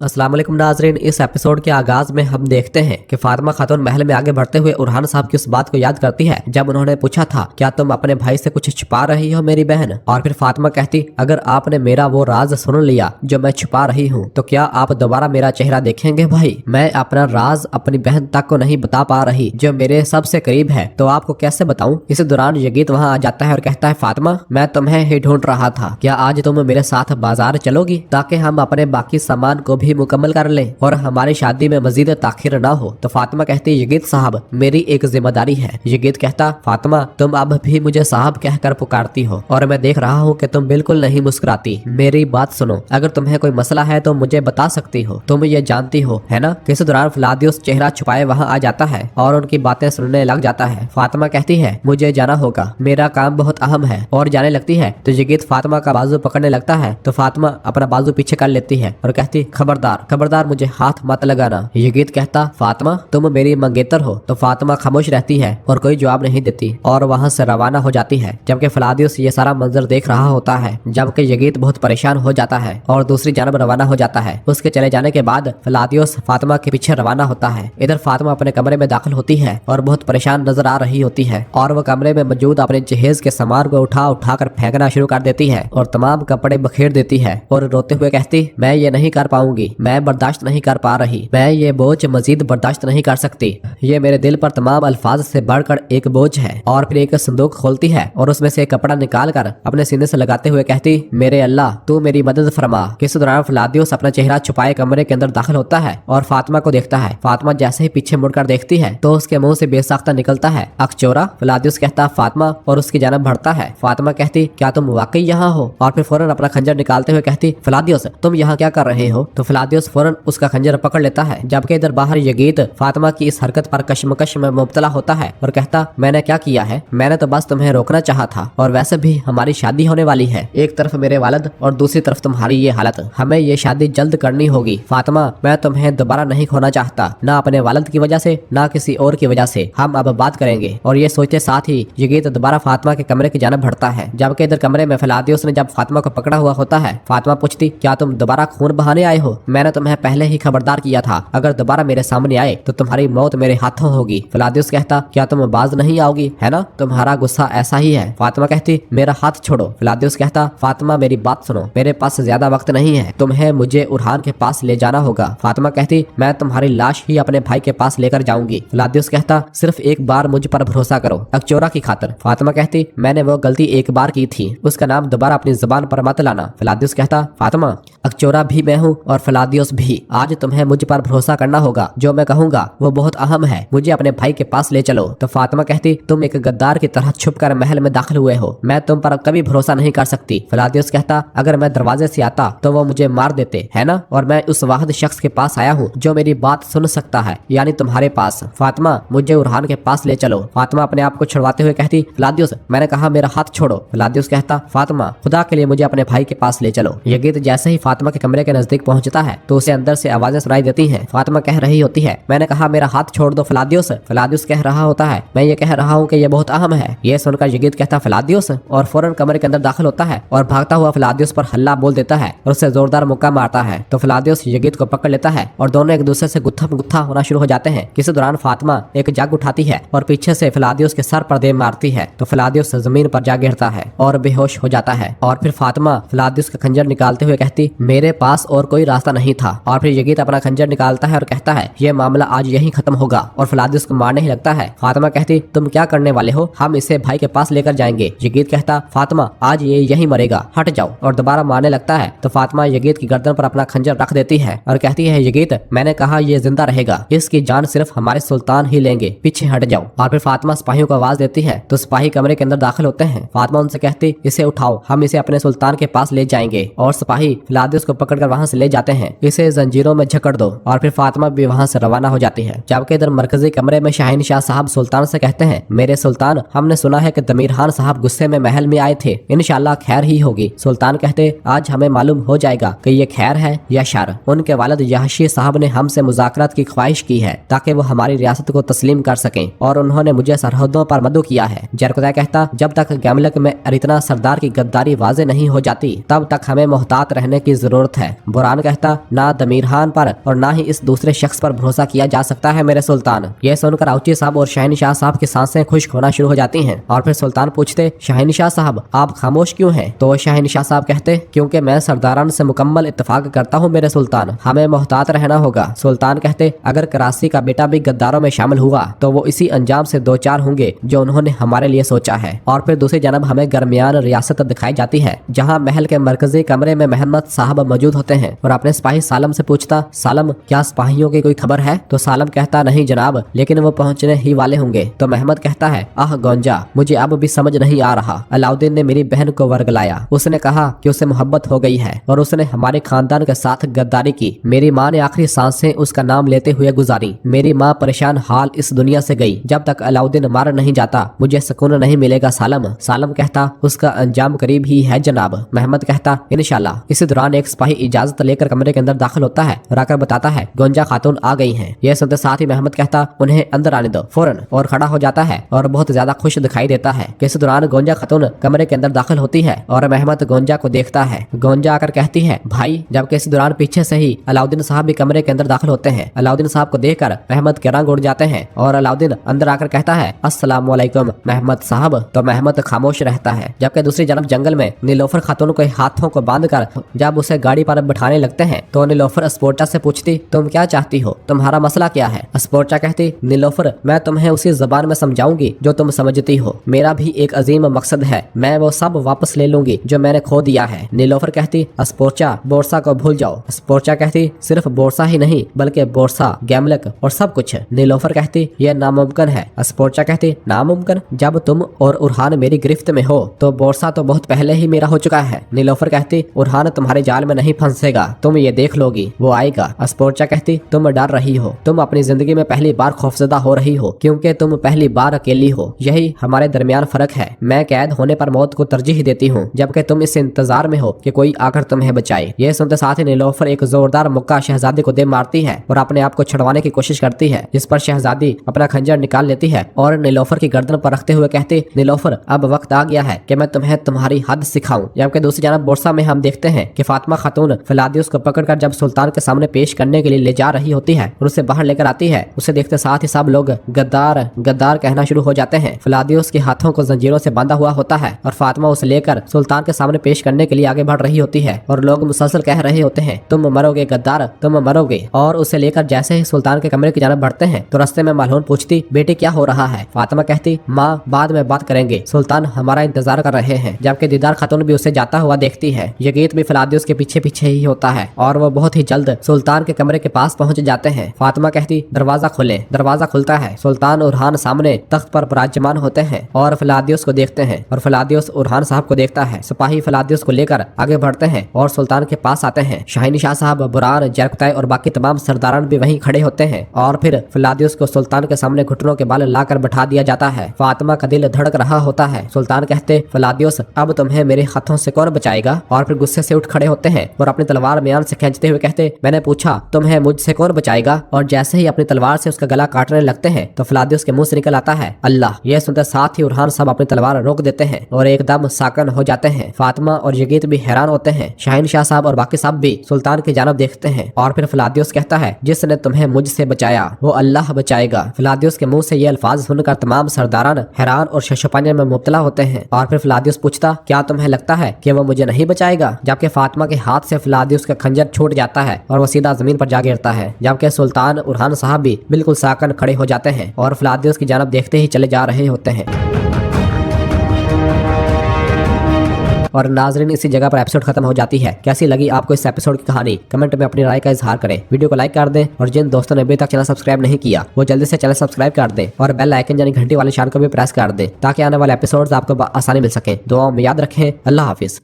अस्सलाम वालेकुम नाजरीन, इस एपिसोड के आगाज में हम देखते हैं कि फातिमा खातून महल में आगे बढ़ते हुए उरहान साहब की उस बात को याद करती है जब उन्होंने पूछा था क्या तुम अपने भाई से कुछ छुपा रही हो मेरी बहन। और फिर फातिमा कहती अगर आपने मेरा वो राज सुन लिया जो मैं छुपा रही हूँ तो क्या आप दोबारा मेरा चेहरा देखेंगे भाई। मैं अपना राज अपनी बहन तक को नहीं बता पा रही जो मेरे सबसे करीब है, तो आपको कैसे बताऊं। इसी दौरान यगीत वहाँ आ जाता है और कहता है फातिमा मैं तुम्हें ही ढूंढ रहा था, क्या आज तुम मेरे साथ बाजार चलोगी ताकि हम अपने बाकी सामान को भी मुकम्मल कर लें और हमारी शादी में मजीद ताखिर ना हो। तो फातिमा कहती यगीत साहब मेरी एक जिम्मेदारी है। यगीत कहता फातिमा तुम अब भी मुझे साहब कहकर पुकारती हो और मैं देख रहा हूँ कि तुम बिल्कुल नहीं मुस्कुराती। मेरी बात सुनो, अगर तुम्हें कोई मसला है तो मुझे बता सकती हो, तुम ये जानती हो है ना। इस दौरान फ्लादियुस चेहरा छुपाए वहाँ आ जाता है और उनकी बातें सुनने लग जाता है। फातिमा कहती है मुझे जाना होगा, मेरा काम बहुत अहम है, और जाने लगती है तो यगीत फातिमा का बाजू पकड़ने लगता है तो फातिमा अपना बाजू पीछे कर लेती है और कहती खबरदार खबरदार मुझे हाथ मत लगाना। यगीत कहता फातिमा तुम मेरी मंगेतर हो। तो फातिमा खामोश रहती है और कोई जवाब नहीं देती और वहाँ से रवाना हो जाती है, जबकि फ्लादियुस ये सारा मंजर देख रहा होता है, जबकि यगीत बहुत परेशान हो जाता है और दूसरी जानब रवाना हो जाता है। उसके चले जाने के बाद फ्लादियुस फातिमा के पीछे रवाना होता है। इधर फातिमा अपने कमरे में दाखिल होती है और बहुत परेशान नजर आ रही होती है और वो कमरे में मौजूद अपने जहेज के सामान को उठा उठा कर फेंकना शुरू कर देती है और तमाम कपड़े बखेर देती है और रोते हुए कहती मैं ये नहीं कर पाऊंगी, मैं बर्दाश्त नहीं कर पा रही, मैं ये बोझ मजीद बर्दाश्त नहीं कर सकती, ये मेरे दिल पर तमाम अल्फाज से बढ़कर एक बोझ है। और फिर एक संदूक खोलती है और उसमें से एक कपड़ा निकाल कर अपने सीने से लगाते हुए कहती मेरे अल्लाह तू मेरी मदद फरमा। इस दौरान फ्लादियुस अपना चेहरा छुपाए कमरे के अंदर दाखिल होता है और फातिमा को देखता है। फातिमा जैसे ही पीछे मुड़कर देखती है तो उसके मुंह से बेसाख्ता निकलता है अकचोरा। फ्लादियुस कहता फातिमा और उसकी जानब बढ़ता है। फातिमा कहती क्या तुम वाकई यहाँ हो, और फिर फौरन अपना खंजर निकालते हुए कहती फ्लादियुस तुम यहाँ क्या कर रहे हो। तो फ्लादियुस फौरन उसका खंजर पकड़ लेता है, जबकि इधर बाहर यगीत फातिमा की इस हरकत पर कशमकश में मुब्तला होता है और कहता मैंने क्या किया है, मैंने तो बस तुम्हें रोकना चाहा था, और वैसे भी हमारी शादी होने वाली है, एक तरफ मेरे वालिद और दूसरी तरफ तुम्हारी ये हालत, हमें ये शादी जल्द करनी होगी। फातिमा मैं तुम्हें दोबारा नहीं खोना चाहता, ना अपने वालिद की वजह से ना किसी और की वजह से, हम अब बात करेंगे। और ये सोचते साथ ही यगीत दोबारा फातिमा के कमरे की जानब बढ़ता है, जबकि इधर कमरे में फ्लादियुस ने जब फातिमा को पकड़ा हुआ होता है। फातिमा पूछती क्या तुम दोबारा खून बहाने आए हो, मैंने तुम्हें पहले ही खबरदार किया था अगर दोबारा मेरे सामने आए तो तुम्हारी मौत मेरे हाथों होगी। फ्लादियुस कहता क्या तुम बाज नहीं आओगी, है ना, तुम्हारा गुस्सा ऐसा ही है। फातिमा कहती मेरा हाथ छोड़ो। फ्लादियुस कहता फातिमा मेरी बात सुनो, मेरे पास ज्यादा वक्त नहीं है, तुम्हें मुझे उरहान के पास ले जाना होगा। फातिमा कहती मैं तुम्हारी लाश ही अपने भाई के पास लेकर जाऊंगी। फ्लादियुस कहता सिर्फ एक बार मुझ पर भरोसा करो अकचोरा की खातिर। फातिमा कहती मैंने वो गलती एक बार की थी, उसका नाम दोबारा अपनी जुबान पर मत लाना। फ्लादियुस कहता फातिमा अकचोरा भी मैं हूँ और फ्लादियुस भी, आज तुम्हें मुझ पर भरोसा करना होगा, जो मैं कहूँगा वो बहुत अहम है, मुझे अपने भाई के पास ले चलो। तो फातिमा कहती तुम एक गद्दार की तरह छुपकर महल में दाखिल हुए हो, मैं तुम पर कभी भरोसा नहीं कर सकती। फ्लादियुस कहता अगर मैं दरवाजे से आता तो वो मुझे मार देते, है ना, और मैं उस वाहिद शख्स के पास आया हूँ जो मेरी बात सुन सकता है, यानी तुम्हारे पास। फातिमा मुझे उरहान के पास ले चलो। फातिमा अपने आप को छुड़वाते हुए कहती फ्लादियुस मैंने कहा मेरा हाथ छोड़ो। फ्लादियुस कहता फातिमा खुदा के लिए मुझे अपने भाई के पास ले चलो। यगीत जैसे ही फातिमा के कमरे के नजदीक पहुंचता है तो उसे अंदर से आवाजें सुनाई देती हैं। फातिमा कह रही होती है मैंने कहा मेरा हाथ छोड़ दो फ्लादियुस। फ्लादियुस कह रहा होता है मैं ये कह रहा हूँ कि ये बहुत अहम है। ये सुनकर यगीत कहता फ्लादियुस, और फौरन कमरे के अंदर दाखिल होता है और भागता हुआ फ्लादियुस पर हल्ला बोल देता है और उसे जोरदार मुक्का मारता है। तो फ्लादियुस यगीत को पकड़ लेता है और दोनों एक दूसरे से गुत्था गुत्था होना शुरू हो जाते हैं। किसी दौरान फातिमा एक जग उठाती है और पीछे से फ्लादियुस के सर पर दे मारती है तो फ्लादियुस जमीन पर जा गिरता है और बेहोश हो जाता है। और फिर फातिमा फ्लादियुस का खंजर निकालते हुए कहती मेरे पास और कोई रास्ता नहीं था। और फिर यगीत अपना खंजर निकालता है और कहता है ये मामला आज यहीं खत्म होगा, और फ्लादियुस को मारने ही लगता है। फातिमा कहती तुम क्या करने वाले हो, हम इसे भाई के पास लेकर जाएंगे। यगीत कहता फातिमा आज ये यहीं मरेगा, हट जाओ, और दोबारा मारने लगता है। तो फातिमा यगीत की गर्दन पर अपना खंजर रख देती है और कहती है यगीत मैंने कहा ये जिंदा रहेगा, इसकी जान सिर्फ हमारे सुल्तान ही लेंगे, पीछे हट जाओ। और फिर फातिमा सिपाहियों को आवाज देती है तो सिपाही कमरे के अंदर दाखिल होते हैं। फातिमा उनसे कहती इसे उठाओ, हम इसे अपने सुल्तान के पास ले जाएंगे, और सिपाही फ्लादियुस को पकड़कर वहां से ले जाते हैं, इसे जंजीरों में जकड़ दो। और फिर फातिमा भी वहां से रवाना हो जाती है, जबकि इधर मरकजी कमरे में शाहीन शाह साहब सुल्तान से कहते हैं मेरे सुल्तान हमने सुना है कि दमीर खान साहब गुस्से में महल में आए थे, इंशाल्लाह खैर ही होगी। सुल्तान कहते आज हमें मालूम हो जाएगा कि ये खैर है या शर। उनके वालिद यहशी साहब ने हमसे मुज़ाकरात की ख्वाहिश की है ताकि वो हमारी रियासत को तस्लीम कर सकें, और उन्होंने मुझे सरहदों पर मदऊ किया है। जरकुदा कहता जब तक गैमलक में अरितना सरदार की गद्दारी वाज़े नहीं हो जाती तब तक हमें मोहतात रहने की जरूरत है। बुरान कहता क्या ना दमीरहान पर और ना ही इस दूसरे शख्स पर भरोसा किया जा सकता है मेरे सुल्तान। यह सुनकर आउची साहब और शहनशाह साहब की सांसें खुश्क होना शुरू हो जाती हैं और फिर सुल्तान पूछते, शहनशाह साहब आप खामोश क्यों हैं? तो शहनशाह साहब कहते, क्योंकि मैं सरदारान से मुकम्मल इत्तेफाक करता हूँ मेरे सुल्तान, हमें मोहतात रहना होगा। सुल्तान कहते, अगर कराची का बेटा भी गद्दारों में शामिल हुआ तो वो इसी अंजाम से दो चार होंगे जो उन्होंने हमारे लिए सोचा है। और फिर दूसरी जानब हमें दरमियान रियासत दिखाई जाती है जहाँ महल के मरकजी कमरे में महमद साहब मौजूद होते हैं और अपने सिपाही सालम से पूछता, सालम क्या सिपाहियों की कोई खबर है? तो सालम कहता, नहीं जनाब, लेकिन वो पहुंचने ही वाले होंगे। तो महमद कहता है, आह गोंजा, मुझे अब भी समझ नहीं आ रहा। अलाउद्दीन ने मेरी बहन को वर्गलाया, उसने कहा कि उसे मोहब्बत हो गई है और उसने हमारे खानदान के साथ गद्दारी की। मेरी माँ ने आखिरी सांसें उसका नाम लेते हुए गुजारी। मेरी माँ परेशान हाल इस दुनिया से गई। जब तक अलाउद्दीन मार नहीं जाता मुझे सुकून नहीं मिलेगा सालम। सालम कहता, उसका अंजाम करीब ही है जनाब। महमद कहता, इंशाल्लाह। इसी दौरान एक सिपाही इजाजत लेकर कमरे के अंदर दाखिल होता है और आकर बताता है, गोंजा खातून आ गई हैं। यह सुनते साथ ही महमद कहता, उन्हें अंदर आने दो फौरन, और खड़ा हो जाता है और बहुत ज्यादा खुश दिखाई देता है। इस दौरान गोंजा खातून कमरे के अंदर दाखिल होती है और महमद गोंजा को देखता है। गोंजा आकर कहती है, भाई। जबकि इस दौरान पीछे से ही अलाउद्दीन साहब भी कमरे के अंदर दाखिल होते हैं। अलाउद्दीन साहब को देखकर महमद के रंग उड़ जाते हैं और अलाउद्दीन अंदर आकर कहता है, अस्सलाम वालेकुम महमद साहब। तो महमद खामोश रहता है। जबकि दूसरी जानब जंगल में नीलोफर खातून के हाथों को बांधकर जब उसे गाड़ी पर बिठाने लगते हैं तो नीलोफर स्पोर्चा से पूछती, तुम क्या चाहती हो? तुम्हारा मसला क्या है? स्पोर्चा कहती, नीलोफर, मैं तुम्हें उसी जबान में समझाऊंगी जो तुम समझती हो। मेरा भी एक अजीम मकसद है, मैं वो सब वापस ले लूंगी जो मैंने खो दिया है। नीलोफर कहती, स्पोर्चा, बोरसा को भूल जाओ। स्पोर्चा कहती, सिर्फ बोरसा ही नहीं बल्कि बोरसा, गैमलक और सब कुछ। नीलोफर कहती, यह नामुमकिन है। स्पोर्चा कहती, नामुमकिन? जब तुम और उरहान मेरी गिरफ्त में हो तो बोरसा तो बहुत पहले ही मेरा हो चुका है। नीलोफर कहती, उरहान तुम्हारे जाल में नहीं फंसेगा, तुम ये देख लोगी, वो आएगा। स्पोर्चा कहती, तुम डर रही हो, तुम अपनी जिंदगी में पहली बार खौफजदा हो रही हो क्योंकि तुम पहली बार अकेली हो। यही हमारे दरमियान फर्क है। मैं कैद होने पर मौत को तरजीह देती हूँ जबकि तुम इस इंतजार में हो कि कोई आकर तुम्हें बचाए। ये सुनते साथ ही नीलोफर एक जोरदार मुक्का शहजादी को दे मारती है और अपने आप को छुड़वाने की कोशिश करती है, जिस पर शहजादी अपना खंजर निकाल लेती है और नीलोफर की गर्दन पर रखते हुए कहती, नीलोफर, अब वक्त आ गया है कि मैं तुम्हें तुम्हारी हद सिखाऊं। जबकि दूसरी जानब बोरसा में हम देखते हैं कि फातिमा खातून फिलादियुस को पकड़कर जब सुल्तान के सामने पेश करने के लिए ले जा रही होती है और उसे बाहर लेकर आती है, उसे देखते साथ ही सब लोग गद्दार गद्दार कहना शुरू हो जाते हैं। फिलादियुस के हाथों को जंजीरों से बांधा हुआ होता है और फातिमा उसे लेकर सुल्तान के सामने पेश करने के लिए आगे बढ़ रही होती है और लोग मुसलसल कह रहे होते हैं, तुम मरोगे गद्दार, तुम मरोगे। और उसे लेकर जैसे ही सुल्तान के कमरे की जानब बढ़ते हैं तो रास्ते में मालून पूछती, बेटी क्या हो रहा है? फातिमा कहती, माँ बाद में बात करेंगे, सुल्तान हमारा इंतजार कर रहे हैं। जबकि दीदार खातून भी उसे जाता हुआ देखती है। यगीत भी फिलादियुस के पीछे पीछे ही होता है और वो बहुत ही जल्द सुल्तान के कमरे के पास पहुंच जाते हैं। फातिमा कहती, दरवाजा खोले। दरवाजा खुलता है। सुल्तान उरहान सामने तख्त पर विराजमान होते हैं और फिलादियुस को देखते हैं और फिलादियुस उरहान साहब को देखता है। सिपाही फिलादियुस को लेकर आगे बढ़ते हैं और सुल्तान के पास आते हैं। शहनशाह साहब, बुरान, जरकतै और बाकी तमाम सरदारान भी वहीं खड़े होते हैं और फिर फिलादियुस को सुल्तान के सामने घुटनों के बल लाकर बैठा दिया जाता है। फातिमा का दिल धड़क रहा होता है। सुल्तान कहते, फिलादियुस, अब तुम्हें मेरे हाथों से कौन बचाएगा? और फिर गुस्से से उठ खड़े होते हैं और अपनी तलवार म्यान से खींचते हुए कहते, मैंने पूछा तुम्हें मुझसे कौन बचाएगा? और जैसे ही अपनी तलवार से उसका गला काटने लगते हैं तो फिलादियुस के मुंह से निकल आता है, अल्लाह। यह सुनते साथ ही उरहान साहब अपनी तलवार रोक देते हैं और एकदम साकन हो जाते हैं। फातिमा और यगीत भी हैरान होते हैं। शहनशाह साहब और बाकी सब भी सुल्तान की जानब देखते हैं और फिर फिलादियुस कहता है, जिसने तुम्हें मुझसे बचाया वो अल्लाह बचाएगा। फिलादियुस के मुंह से ये अल्फाज सुनकर तमाम सरदारान हैरान और शशोपंज में मुब्तला होते हैं। और फिर फिलादियुस पूछता, क्या तुम्हें लगता है कि वो मुझे नहीं बचाएगा? जबकि फातिमा के हाथ से फिलादियुस का खंजर छूट जाता है और वो सीधा जमीन पर जा गिरता है। जबकि सुल्तान उरहान साहब भी बिल्कुल साकन खड़े हो जाते हैं और फिलादियुस की जानब देखते ही चले जा रहे होते हैं। और नाजरीन, इसी जगह पर एपिसोड खत्म हो जाती है। कैसी लगी आपको इस एपिसोड की कहानी? कमेंट में अपनी राय का इजहार करें। वीडियो को लाइक कर दें और जिन दोस्तों ने अभी तक चैनल सब्सक्राइब नहीं किया वो जल्दी से चैनल सब्सक्राइब कर दें और बेल आइकन यानी घंटी वाले निशान को भी प्रेस कर दें ताकि आने वाले एपिसोड्स आपको आसानी मिल सके। दुआओं में याद रखें। अल्लाह हाफिज।